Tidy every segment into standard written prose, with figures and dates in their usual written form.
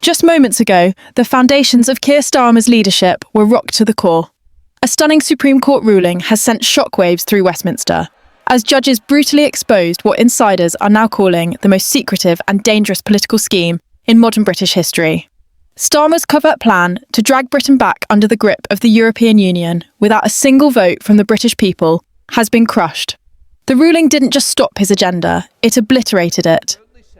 Just moments ago, the foundations of Keir Starmer's leadership were rocked to the core. A stunning Supreme Court ruling has sent shockwaves through Westminster, as judges brutally exposed what insiders are now calling the most secretive and dangerous political scheme in modern British history. Starmer's covert plan to drag Britain back under the grip of the European Union without a single vote from the British people has been crushed. The ruling didn't just stop his agenda, it obliterated it.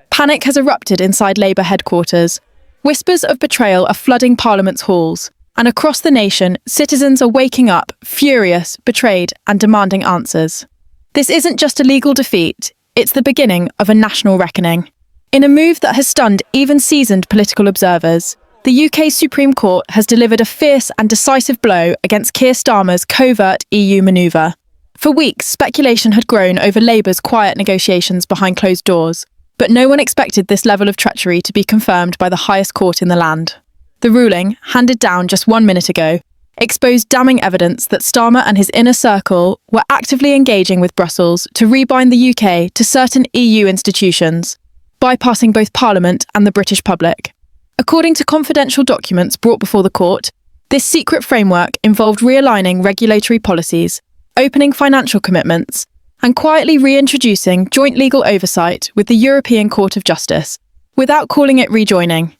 Panic has erupted inside Labour headquarters. Whispers of betrayal are flooding Parliament's halls, and across the nation, citizens are waking up, furious, betrayed, and demanding answers. This isn't just a legal defeat, it's the beginning of a national reckoning. In a move that has stunned even seasoned political observers, the UK Supreme Court has delivered a fierce and decisive blow against Keir Starmer's covert EU manoeuvre. For weeks, speculation had grown over Labour's quiet negotiations behind closed doors, but no one expected this level of treachery to be confirmed by the highest court in the land. The ruling, handed down just 1 minute ago, exposed damning evidence that Starmer and his inner circle were actively engaging with Brussels to rebind the UK to certain EU institutions, bypassing both Parliament and the British public. According to confidential documents brought before the court, this secret framework involved realigning regulatory policies, opening financial commitments, and quietly reintroducing joint legal oversight with the European Court of Justice, without calling it rejoining.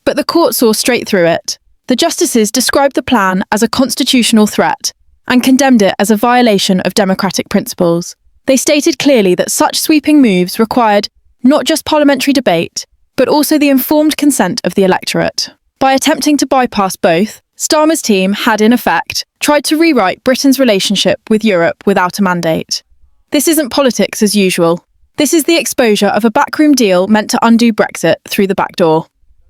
But the court saw straight through it. The justices described the plan as a constitutional threat and condemned it as a violation of democratic principles. They stated clearly that such sweeping moves required not just parliamentary debate, but also the informed consent of the electorate. By attempting to bypass both, Starmer's team had, in effect, tried to rewrite Britain's relationship with Europe without a mandate. This isn't politics as usual. This is the exposure of a backroom deal meant to undo Brexit through the back door.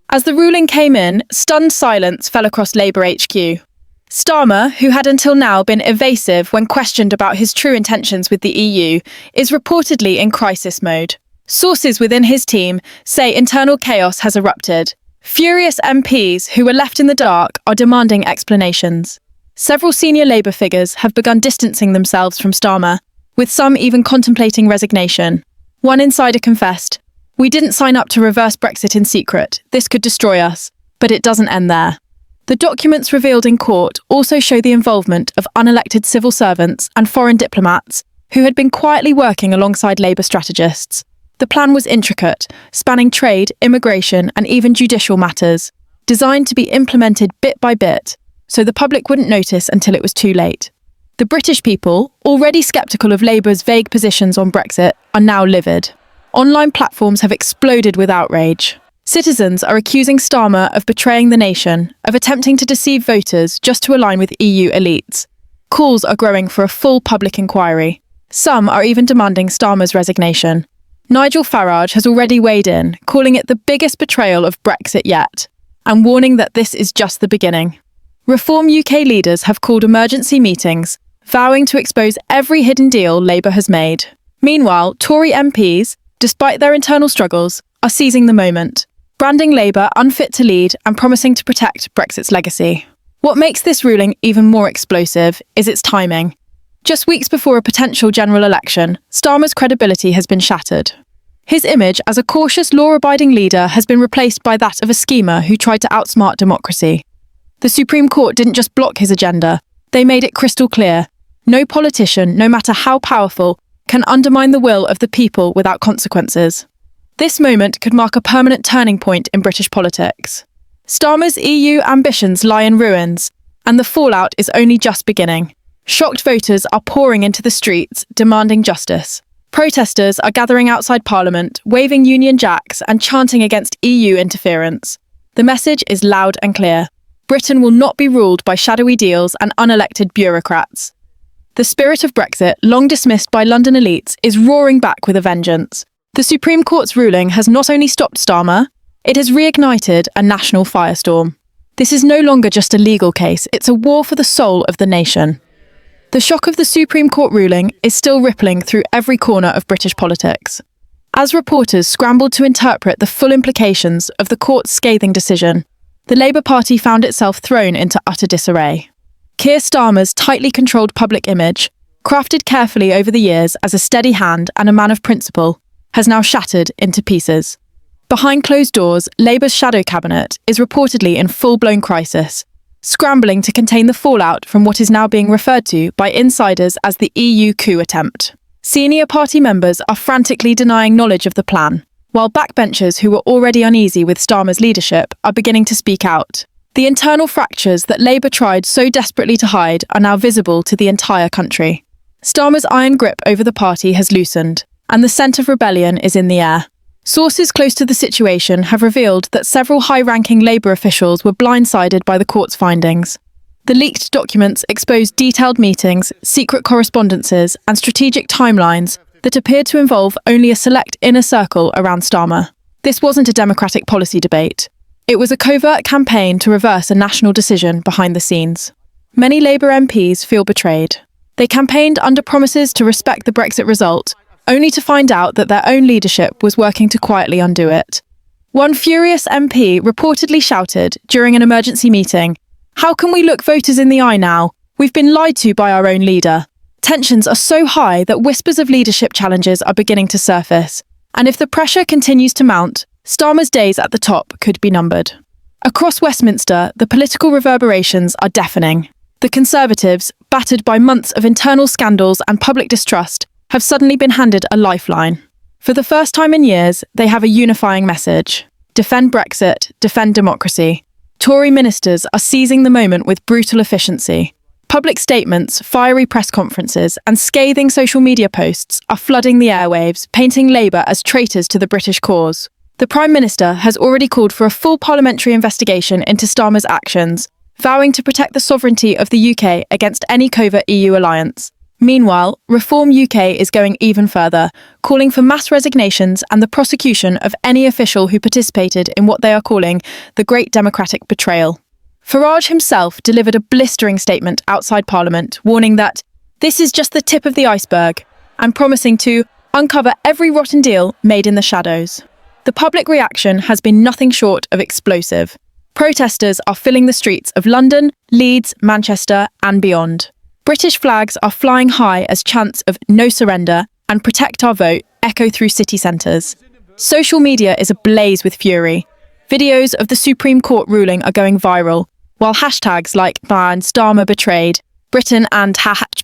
As the ruling came in, stunned silence fell across Labour HQ. Starmer, who had until now been evasive when questioned about his true intentions with the EU, is reportedly in crisis mode. Sources within his team say internal chaos has erupted. Furious MPs who were left in the dark are demanding explanations. Several senior Labour figures have begun distancing themselves from Starmer, with some even contemplating resignation. One insider confessed, "We didn't sign up to reverse Brexit in secret. This could destroy us." But it doesn't end there. The documents revealed in court also show the involvement of unelected civil servants and foreign diplomats who had been quietly working alongside Labour strategists. The plan was intricate, spanning trade, immigration, and even judicial matters, designed to be implemented bit by bit, so the public wouldn't notice until it was too late. The British people, already sceptical of Labour's vague positions on Brexit, are now livid. Online platforms have exploded with outrage. Citizens are accusing Starmer of betraying the nation, of attempting to deceive voters just to align with EU elites. Calls are growing for a full public inquiry. Some are even demanding Starmer's resignation. Nigel Farage has already weighed in, calling it the biggest betrayal of Brexit yet, and warning that this is just the beginning. Reform UK leaders have called emergency meetings, vowing to expose every hidden deal Labour has made. Meanwhile, Tory MPs, despite their internal struggles, are seizing the moment, branding Labour unfit to lead and promising to protect Brexit's legacy. What makes this ruling even more explosive is its timing. Just weeks before a potential general election, Starmer's credibility has been shattered. His image as a cautious, law-abiding leader has been replaced by that of a schemer who tried to outsmart democracy. The Supreme Court didn't just block his agenda, they made it crystal clear. No politician, no matter how powerful, can undermine the will of the people without consequences. This moment could mark a permanent turning point in British politics. Starmer's EU ambitions lie in ruins, and the fallout is only just beginning. Shocked voters are pouring into the streets, demanding justice. Protesters are gathering outside Parliament, waving Union Jacks and chanting against EU interference. The message is loud and clear. Britain will not be ruled by shadowy deals and unelected bureaucrats. The spirit of Brexit, long dismissed by London elites, is roaring back with a vengeance. The Supreme Court's ruling has not only stopped Starmer, it has reignited a national firestorm. This is no longer just a legal case, it's a war for the soul of the nation. The shock of the Supreme Court ruling is still rippling through every corner of British politics. As reporters scrambled to interpret the full implications of the court's scathing decision, the Labour Party found itself thrown into utter disarray. Keir Starmer's tightly controlled public image, crafted carefully over the years as a steady hand and a man of principle, has now shattered into pieces. Behind closed doors, Labour's shadow cabinet is reportedly in full-blown crisis, scrambling to contain the fallout from what is now being referred to by insiders as the EU coup attempt. Senior party members are frantically denying knowledge of the plan, while backbenchers who were already uneasy with Starmer's leadership are beginning to speak out. The internal fractures that Labour tried so desperately to hide are now visible to the entire country. Starmer's iron grip over the party has loosened, and the scent of rebellion is in the air. Sources close to the situation have revealed that several high-ranking Labour officials were blindsided by the court's findings. The leaked documents exposed detailed meetings, secret correspondences, and strategic timelines that appeared to involve only a select inner circle around Starmer. This wasn't a democratic policy debate. It was a covert campaign to reverse a national decision behind the scenes. Many Labour MPs feel betrayed. They campaigned under promises to respect the Brexit result, only to find out that their own leadership was working to quietly undo it. One furious MP reportedly shouted during an emergency meeting, "How can we look voters in the eye now? We've been lied to by our own leader." Tensions are so high that whispers of leadership challenges are beginning to surface, and if the pressure continues to mount, Starmer's days at the top could be numbered. Across Westminster, the political reverberations are deafening. The Conservatives, battered by months of internal scandals and public distrust, have suddenly been handed a lifeline. For the first time in years, they have a unifying message. Defend Brexit, defend democracy. Tory ministers are seizing the moment with brutal efficiency. Public statements, fiery press conferences, and scathing social media posts are flooding the airwaves, painting Labour as traitors to the British cause. The Prime Minister has already called for a full parliamentary investigation into Starmer's actions, vowing to protect the sovereignty of the UK against any covert EU alliance. Meanwhile, Reform UK is going even further, calling for mass resignations and the prosecution of any official who participated in what they are calling the Great Democratic Betrayal. Farage himself delivered a blistering statement outside Parliament, warning that this is just the tip of the iceberg, and promising to uncover every rotten deal made in the shadows. The public reaction has been nothing short of explosive. Protesters are filling the streets of London, Leeds, Manchester, and beyond. British flags are flying high as chants of "No surrender" and "Protect our vote" echo through city centres. Social media is ablaze with fury. Videos of the Supreme Court ruling are going viral, while hashtags like "Ban Starmer betrayed," "Britain" and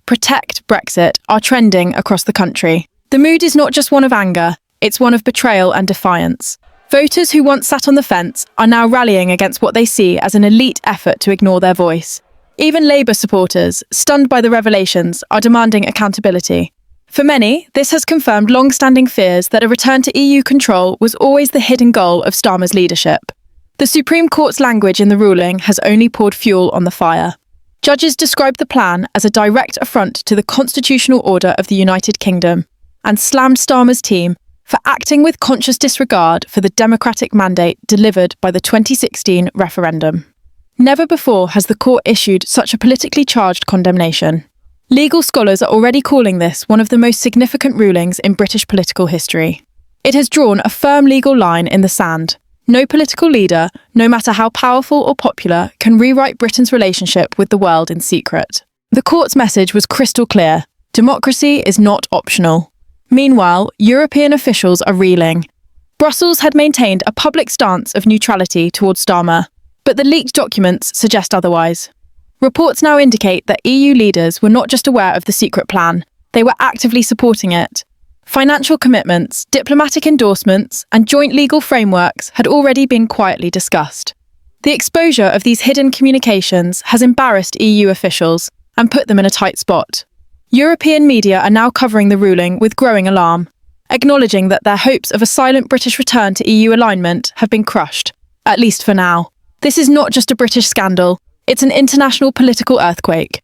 "Protect Brexit" are trending across the country. The mood is not just one of anger, it's one of betrayal and defiance. Voters who once sat on the fence are now rallying against what they see as an elite effort to ignore their voice. Even Labour supporters, stunned by the revelations, are demanding accountability. For many, this has confirmed long-standing fears that a return to EU control was always the hidden goal of Starmer's leadership. The Supreme Court's language in the ruling has only poured fuel on the fire. Judges described the plan as a direct affront to the constitutional order of the United Kingdom and slammed Starmer's team for acting with conscious disregard for the democratic mandate delivered by the 2016 referendum. Never before has the court issued such a politically charged condemnation. Legal scholars are already calling this one of the most significant rulings in British political history. It has drawn a firm legal line in the sand. No political leader, no matter how powerful or popular, can rewrite Britain's relationship with the world in secret. The court's message was crystal clear: democracy is not optional. Meanwhile, European officials are reeling. Brussels had maintained a public stance of neutrality towards Starmer, but the leaked documents suggest otherwise. Reports now indicate that EU leaders were not just aware of the secret plan, they were actively supporting it. Financial commitments, diplomatic endorsements, and joint legal frameworks had already been quietly discussed. The exposure of these hidden communications has embarrassed EU officials and put them in a tight spot. European media are now covering the ruling with growing alarm, acknowledging that their hopes of a silent British return to EU alignment have been crushed, at least for now. This is not just a British scandal, it's an international political earthquake.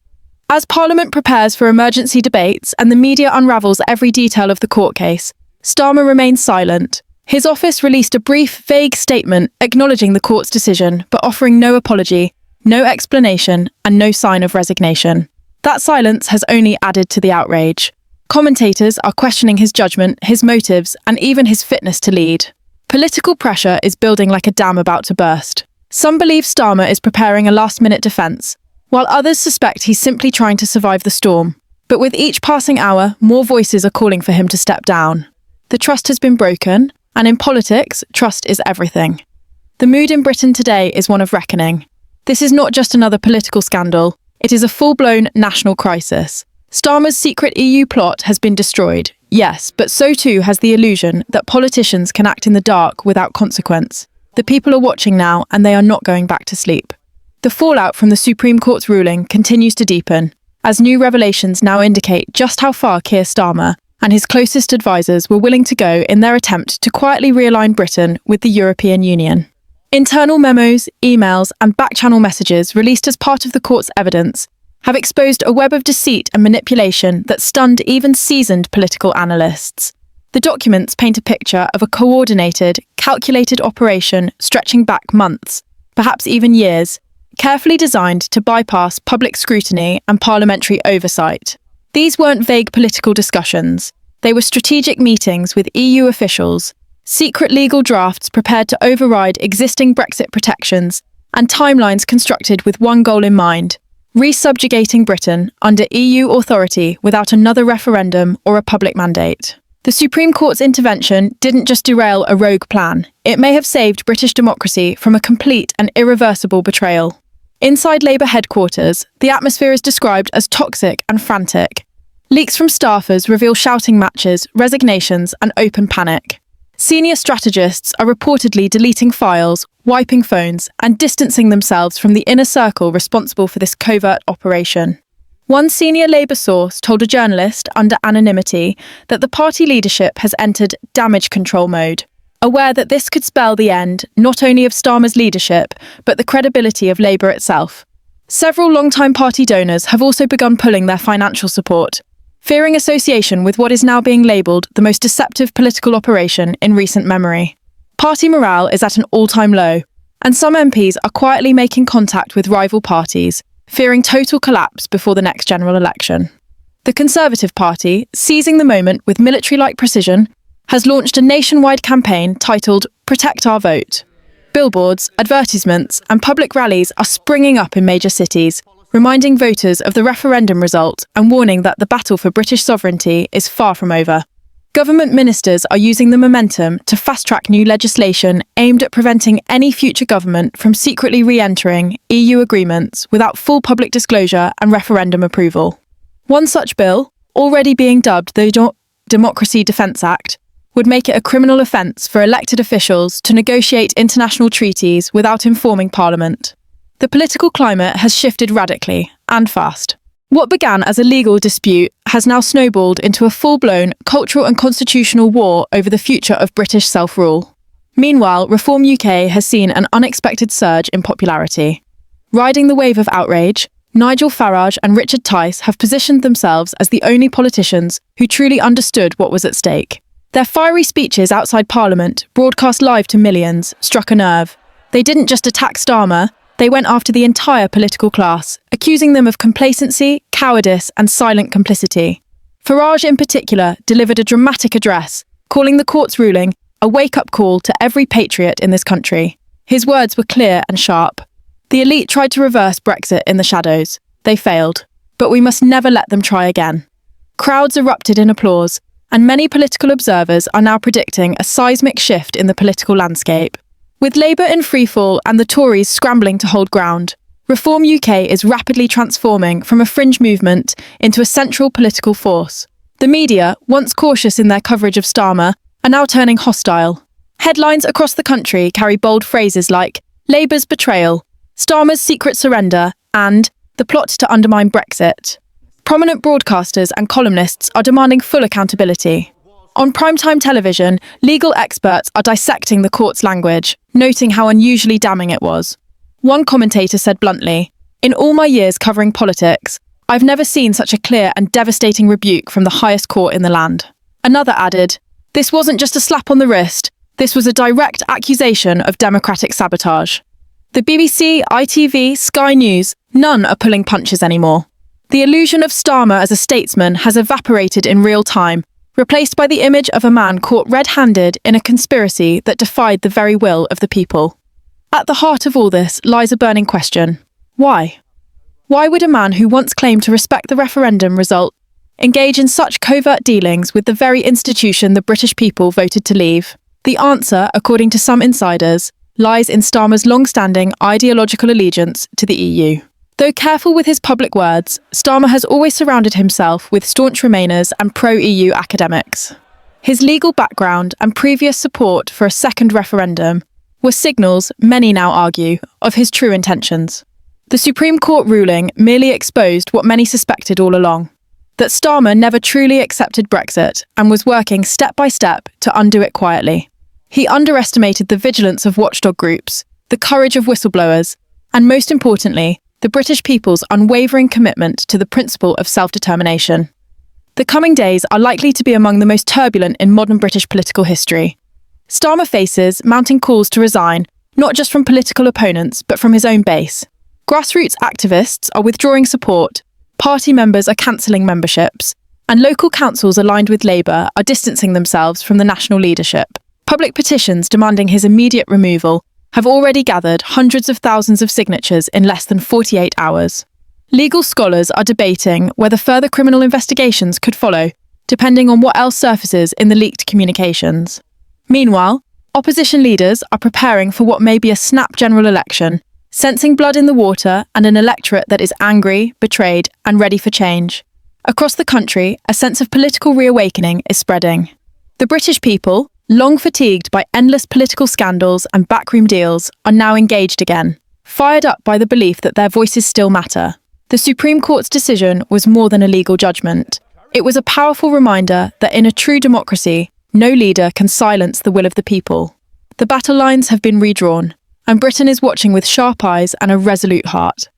As Parliament prepares for emergency debates and the media unravels every detail of the court case, Starmer remains silent. His office released a brief, vague statement acknowledging the court's decision, but offering no apology, no explanation, and no sign of resignation. That silence has only added to the outrage. Commentators are questioning his judgment, his motives, and even his fitness to lead. Political pressure is building like a dam about to burst. Some believe Starmer is preparing a last-minute defence, while others suspect he's simply trying to survive the storm. But with each passing hour, more voices are calling for him to step down. The trust has been broken, And in politics, trust is everything. The mood in Britain today is one of reckoning. This is not just another political scandal, it is a full-blown national crisis. Starmer's secret EU plot has been destroyed, yes, but so too has the illusion that politicians can act in the dark without consequence. The people are watching now, and they are not going back to sleep. The fallout from the Supreme Court's ruling continues to deepen, as new revelations now indicate just how far Keir Starmer and his closest advisors were willing to go in their attempt to quietly realign Britain with the European Union. Internal memos, emails, and back-channel messages released as part of the court's evidence have exposed a web of deceit and manipulation that stunned even seasoned political analysts. The documents paint a picture of a coordinated, calculated operation stretching back months, perhaps even years, carefully designed to bypass public scrutiny and parliamentary oversight. These weren't vague political discussions. They were strategic meetings with EU officials, secret legal drafts prepared to override existing Brexit protections, and timelines constructed with one goal in mind: re-subjugating Britain under EU authority without another referendum or a public mandate. The Supreme Court's intervention didn't just derail a rogue plan, it may have saved British democracy from a complete and irreversible betrayal. Inside Labour headquarters, the atmosphere is described as toxic and frantic. Leaks from staffers reveal shouting matches, resignations, and open panic. Senior strategists are reportedly deleting files, wiping phones, and distancing themselves from the inner circle responsible for this covert operation. One senior Labour source told a journalist under anonymity that the party leadership has entered damage control mode, aware that this could spell the end not only of Starmer's leadership, but the credibility of Labour itself. Several long-time party donors have also begun pulling their financial support, fearing association with what is now being labelled the most deceptive political operation in recent memory. Party morale is at an all-time low, and some MPs are quietly making contact with rival parties, fearing total collapse before the next general election. The Conservative Party, seizing the moment with military-like precision, has launched a nationwide campaign titled Protect Our Vote. Billboards, advertisements, and public rallies are springing up in major cities, reminding voters of the referendum result and warning that the battle for British sovereignty is far from over. Government ministers are using the momentum to fast-track new legislation aimed at preventing any future government from secretly re-entering EU agreements without full public disclosure and referendum approval. One such bill, already being dubbed the Democracy Defence Act, would make it a criminal offence for elected officials to negotiate international treaties without informing Parliament. The political climate has shifted radically, and fast. What began as a legal dispute has now snowballed into a full-blown cultural and constitutional war over the future of British self-rule. Meanwhile, Reform UK has seen an unexpected surge in popularity. Riding the wave of outrage, Nigel Farage and Richard Tice have positioned themselves as the only politicians who truly understood what was at stake. Their fiery speeches outside Parliament, broadcast live to millions, struck a nerve. They didn't just attack Starmer, they went after the entire political class, accusing them of complacency, cowardice, and silent complicity. Farage, in particular, delivered a dramatic address, calling the court's ruling a wake-up call to every patriot in this country. His words were clear and sharp. The elite tried to reverse Brexit in the shadows. They failed. But we must never let them try again. Crowds erupted in applause, and many political observers are now predicting a seismic shift in the political landscape. With Labour in freefall and the Tories scrambling to hold ground, Reform UK is rapidly transforming from a fringe movement into a central political force. The media, once cautious in their coverage of Starmer, are now turning hostile. Headlines across the country carry bold phrases like Labour's betrayal, Starmer's secret surrender, and the plot to undermine Brexit. Prominent broadcasters and columnists are demanding full accountability. On primetime television, legal experts are dissecting the court's language, noting how unusually damning it was. One commentator said bluntly, "In all my years covering politics, I've never seen such a clear and devastating rebuke from the highest court in the land." Another added, "This wasn't just a slap on the wrist, this was a direct accusation of democratic sabotage." The BBC, ITV, Sky News, none are pulling punches anymore. The illusion of Starmer as a statesman has evaporated in real time, replaced by the image of a man caught red-handed in a conspiracy that defied the very will of the people. At the heart of all this lies a burning question. Why? Why would a man who once claimed to respect the referendum result engage in such covert dealings with the very institution the British people voted to leave? The answer, according to some insiders, lies in Starmer's long-standing ideological allegiance to the EU. Though careful with his public words, Starmer has always surrounded himself with staunch Remainers and pro-EU academics. His legal background and previous support for a second referendum were signals, many now argue, of his true intentions. The Supreme Court ruling merely exposed what many suspected all along, that Starmer never truly accepted Brexit and was working step by step to undo it quietly. He underestimated the vigilance of watchdog groups, the courage of whistleblowers, and most importantly, the British people's unwavering commitment to the principle of self-determination. The coming days are likely to be among the most turbulent in modern British political history. Starmer faces mounting calls to resign, not just from political opponents, but from his own base. Grassroots activists are withdrawing support, party members are cancelling memberships, and local councils aligned with Labour are distancing themselves from the national leadership. Public petitions demanding his immediate removal have already gathered hundreds of thousands of signatures in less than 48 hours. Legal scholars are debating whether further criminal investigations could follow, depending on what else surfaces in the leaked communications. Meanwhile, opposition leaders are preparing for what may be a snap general election, sensing blood in the water and an electorate that is angry, betrayed, and ready for change. Across the country, a sense of political reawakening is spreading. The British people, long fatigued by endless political scandals and backroom deals, are now engaged again, fired up by the belief that their voices still matter. The Supreme Court's decision was more than a legal judgment. It was a powerful reminder that in a true democracy, no leader can silence the will of the people. The battle lines have been redrawn, and Britain is watching with sharp eyes and a resolute heart.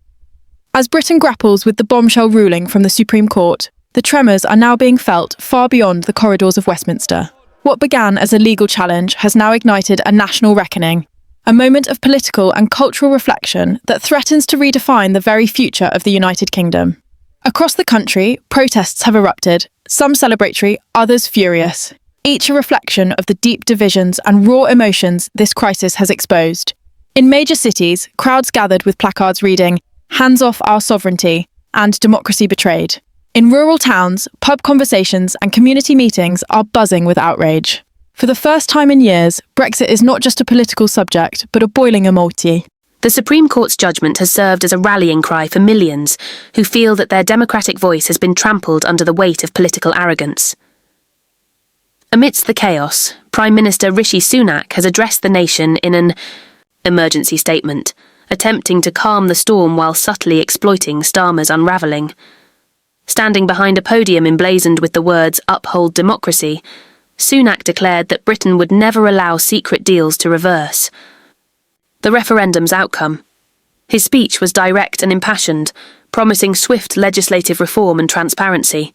As Britain grapples with the bombshell ruling from the Supreme Court, the tremors are now being felt far beyond the corridors of Westminster. What began as a legal challenge has now ignited a national reckoning, a moment of political and cultural reflection that threatens to redefine the very future of the United Kingdom. Across the country, protests have erupted, some celebratory, others furious, each a reflection of the deep divisions and raw emotions this crisis has exposed. In major cities, crowds gathered with placards reading, "Hands off our sovereignty" and "Democracy betrayed." In rural towns, pub conversations and community meetings are buzzing with outrage. For the first time in years, Brexit is not just a political subject, but a boiling emotion. The Supreme Court's judgment has served as a rallying cry for millions who feel that their democratic voice has been trampled under the weight of political arrogance. Amidst the chaos, Prime Minister Rishi Sunak has addressed the nation in an emergency statement, attempting to calm the storm while subtly exploiting Starmer's unravelling. Standing behind a podium emblazoned with the words "Uphold Democracy," Sunak declared that Britain would never allow secret deals to reverse the referendum's outcome. His speech was direct and impassioned, promising swift legislative reform and transparency.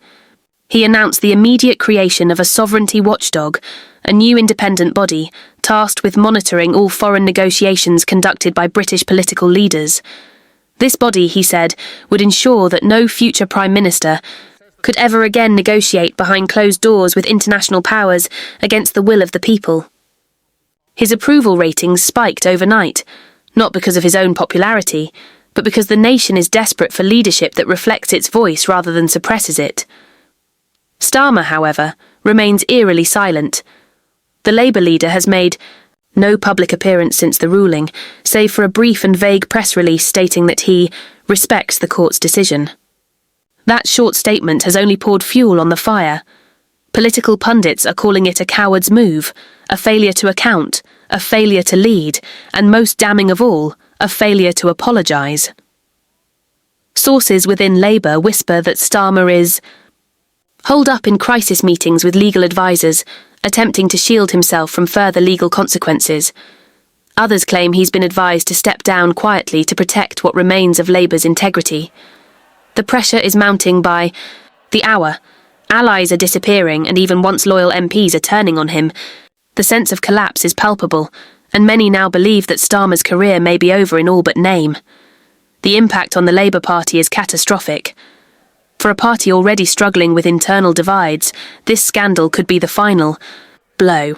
He announced the immediate creation of a sovereignty watchdog, a new independent body tasked with monitoring all foreign negotiations conducted by British political leaders. This body, he said, would ensure that no future Prime Minister could ever again negotiate behind closed doors with international powers against the will of the people. His approval ratings spiked overnight, not because of his own popularity, but because the nation is desperate for leadership that reflects its voice rather than suppresses it. Starmer, however, remains eerily silent. The Labour leader has made no public appearance since the ruling, save for a brief and vague press release stating that he respects the court's decision. That short statement has only poured fuel on the fire. Political pundits are calling it a coward's move, a failure to account, a failure to lead, and most damning of all, a failure to apologise. Sources within Labour whisper that Starmer is holed up in crisis meetings with legal advisers, attempting to shield himself from further legal consequences. Others claim he's been advised to step down quietly to protect what remains of Labour's integrity. The pressure is mounting by the hour. Allies are disappearing and even once loyal MPs are turning on him. The sense of collapse is palpable, and many now believe that Starmer's career may be over in all but name. The impact on the Labour Party is catastrophic. For a party already struggling with internal divides, this scandal could be the final blow.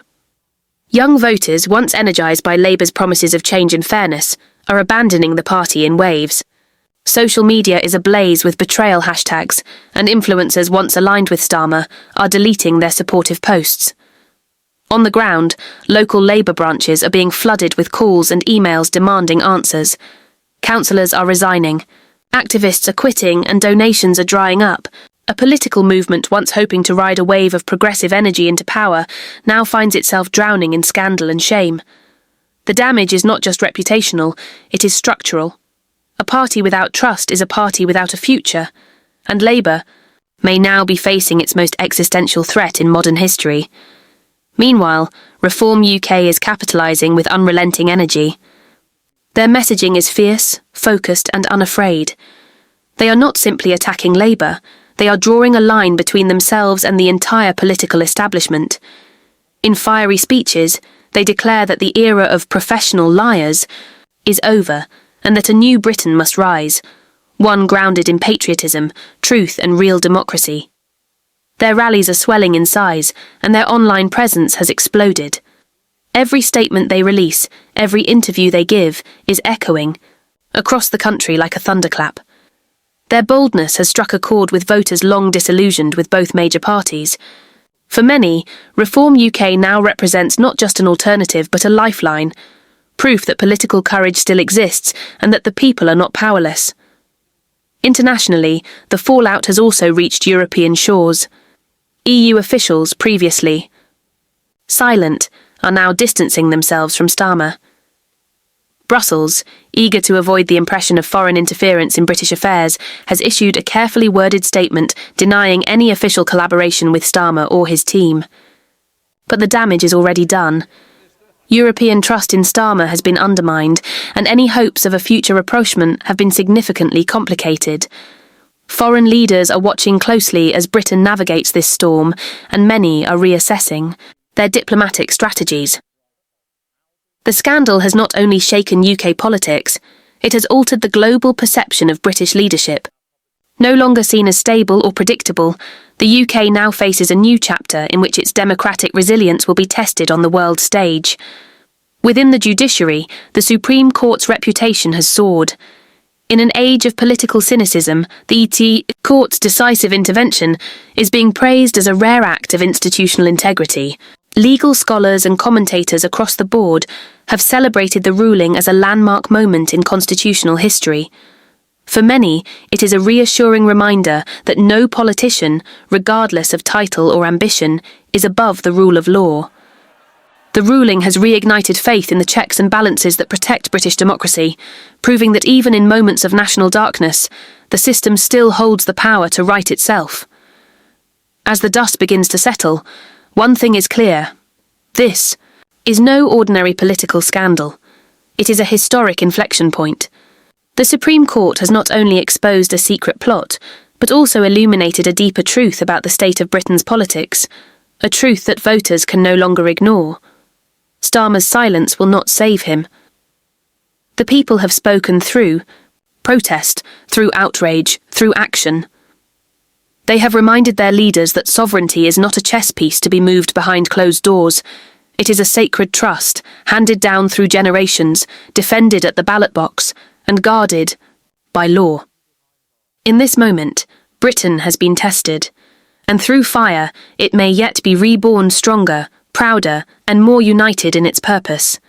Young voters, once energised by Labour's promises of change and fairness, are abandoning the party in waves. Social media is ablaze with betrayal hashtags, and influencers once aligned with Starmer are deleting their supportive posts. On the ground, local Labour branches are being flooded with calls and emails demanding answers. Councillors are resigning. Activists are quitting and donations are drying up. A political movement once hoping to ride a wave of progressive energy into power now finds itself drowning in scandal and shame. The damage is not just reputational, it is structural. A party without trust is a party without a future, and Labour may now be facing its most existential threat in modern history. Meanwhile, Reform UK is capitalising with unrelenting energy. Their messaging is fierce, focused and unafraid. They are not simply attacking Labour, they are drawing a line between themselves and the entire political establishment. In fiery speeches, they declare that the era of professional liars is over and that a new Britain must rise, one grounded in patriotism, truth and real democracy. Their rallies are swelling in size and their online presence has exploded. Every statement they release, every interview they give, is echoing across the country like a thunderclap. Their boldness has struck a chord with voters long disillusioned with both major parties. For many, Reform UK now represents not just an alternative but a lifeline, proof that political courage still exists and that the people are not powerless. Internationally, the fallout has also reached European shores. EU officials, previously silent, are now distancing themselves from Starmer. Brussels, eager to avoid the impression of foreign interference in British affairs, has issued a carefully worded statement denying any official collaboration with Starmer or his team. But the damage is already done. European trust in Starmer has been undermined, and any hopes of a future rapprochement have been significantly complicated. Foreign leaders are watching closely as Britain navigates this storm, and many are reassessing their diplomatic strategies. The scandal has not only shaken UK politics, it has altered the global perception of British leadership. No longer seen as stable or predictable, the UK now faces a new chapter in which its democratic resilience will be tested on the world stage. Within the judiciary, the Supreme Court's reputation has soared. In an age of political cynicism, the Court's decisive intervention is being praised as a rare act of institutional integrity. Legal scholars and commentators across the board have celebrated the ruling as a landmark moment in constitutional history. For many, it is a reassuring reminder that no politician, regardless of title or ambition, is above the rule of law. The ruling has reignited faith in the checks and balances that protect British democracy, proving that even in moments of national darkness, the system still holds the power to right itself. As the dust begins to settle, one thing is clear. This is no ordinary political scandal. It is a historic inflection point. The Supreme Court has not only exposed a secret plot, but also illuminated a deeper truth about the state of Britain's politics, a truth that voters can no longer ignore. Starmer's silence will not save him. The people have spoken through protest, through outrage, through action. They have reminded their leaders that sovereignty is not a chess piece to be moved behind closed doors. It is a sacred trust, handed down through generations, defended at the ballot box, and guarded by law. In this moment, Britain has been tested, and through fire, it may yet be reborn stronger, prouder, and more united in its purpose.